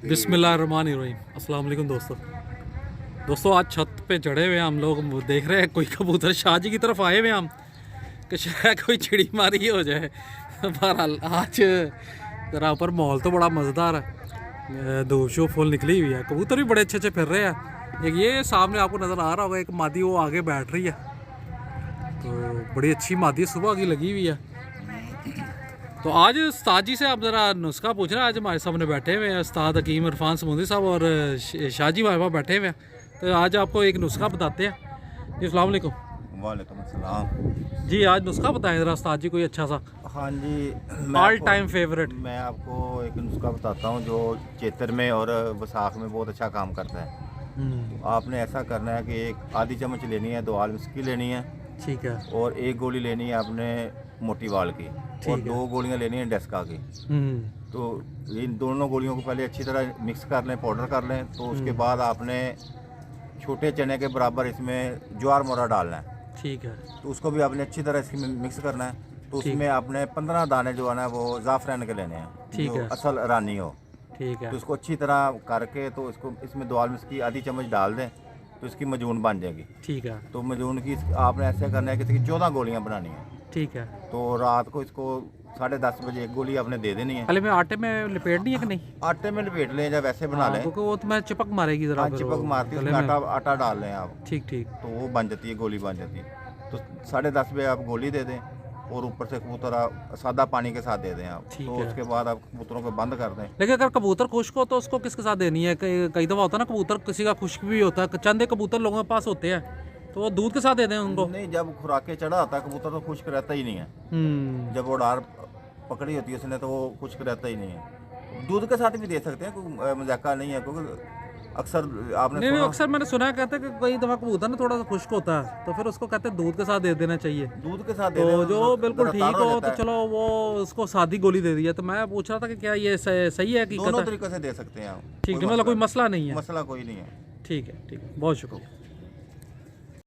बिस्मिल्लाहिर्रहमानिर्रहीम। अस्सलाम वालेकुम दोस्तों आज छत पे चढ़े हुए हैं हम लोग। देख रहे हैं कोई कबूतर शाहजी की तरफ आए हुए हैं हम कि शायद कोई चिड़ी मारी हो जाए। बहरहाल आज ज़रा ऊपर माहौल तो बड़ा मज़ेदार है, धूप शूप फुल निकली हुई है, कबूतर भी बड़े अच्छे अच्छे फिर रहे हैं। एक ये सामने आपको नज़र आ रहा होगा, एक मादी वो आगे बैठ रही है, तो बड़ी अच्छी मादी सुबह की लगी हुई है। तो आज उस्ताद जी से आप ज़रा नुस्खा पूछ रहे हैं। आज हमारे सामने बैठे हुए हैं उस्ताद हकीम इरफान समूदी साहब और शाहजी भाई वहाँ बैठे हुए हैं। तो आज आपको एक नुस्खा बताते हैं जी। अस्सलाम वालेकुम। वालेकुम अस्सलाम जी। आज नुस्खा बताएं ज़रा उस्ताद जी, कोई अच्छा सा। हाँ जी, ऑल टाइम फेवरेट। मैं आपको एक नुस्खा बताता हूँ जो चेतर में और वसाख में बहुत अच्छा काम करता है। तो आपने ऐसा करना है कि एक आधी चम्मच लेनी है, 2 आल मिस्की लेनी है, ठीक है, और 1 गोली लेनी है आपने मोटी वाल की, और 2 गोलियाँ लेनी है डेस्का की। तो इन दोनों गोलियों को पहले अच्छी तरह मिक्स कर लें, पाउडर कर लें। तो उसके बाद आपने छोटे चने के बराबर इसमें ज्वार मोरा डालना है, ठीक है। तो उसको भी आपने अच्छी तरह इसमें मिक्स करना है। तो उसमें आपने 15 दाने जो है ना वो ज़ाफ़रान के लेने हैं, ठीक जो है, असल रानी हो। ठीक है, तो इसको अच्छी तरह करके तो इसको इसमें 2 आल मिस्की आधी चम्मच डाल दें, तो इसकी मजून बन जाएगी। ठीक है, तो मजून की आपने ऐसे करना है कि इसकी 14 गोलियां बनानी है। ठीक है। तो रात को इसको 10:30 बजे 1 गोली आपने दे देनी है। पहले मैं आटे में लपेटनी है कि नहीं? आटे में लपेट लें या वैसे बना लें, क्योंकि वो तो मैं चिपक मारेगी ज़रा। हाँ चिपक मारती है, उसमें आटा डाल लें आप, ठीक ठीक। तो वो बन जाती है, गोली बन जाती है। तो 10:30 बजे आप गोली दे दें और ऊपर से कबूतर सादा पानी के साथ दे दें आप। तो उसके बाद आप कबूतरों को बंद कर दें। लेकिन अगर कबूतर खुश्क हो तो उसको किसके साथ देनी है? कई दफ़ा होता है ना कबूतर किसी का खुश्क भी होता है, चंद एक कबूतर लोगों के पास होते हैं, तो वो दूध के साथ दे दें उनको? नहीं, जब खुराके चढ़ा होता है कबूतर तो खुश्क रहता ही नहीं है। जब वो डार पकड़ी होती है उसने तो वो खुश्क रहता ही नहीं है। दूध के साथ भी दे सकते हैं, कोई मजाका नहीं है, क्योंकि अक्सर आपने नहीं, अक्सर मैंने सुना है, कहते हैं कि कई दफ़ा कबूतर ना थोड़ा सा खुश्क होता है, तो फिर उसको कहते हैं दूध के साथ दे देना चाहिए। दूध के साथ दे तो दें, जो बिल्कुल ठीक हो तो है। चलो वो उसको सादी गोली दे दी है। तो मैं पूछ रहा था कि क्या ये सही है? दोनों तरीके से दे सकते हैं आप, ठीक है, मतलब कोई मसला नहीं है? मसला कोई नहीं है। ठीक है, ठीक है, बहुत शुक्रिया।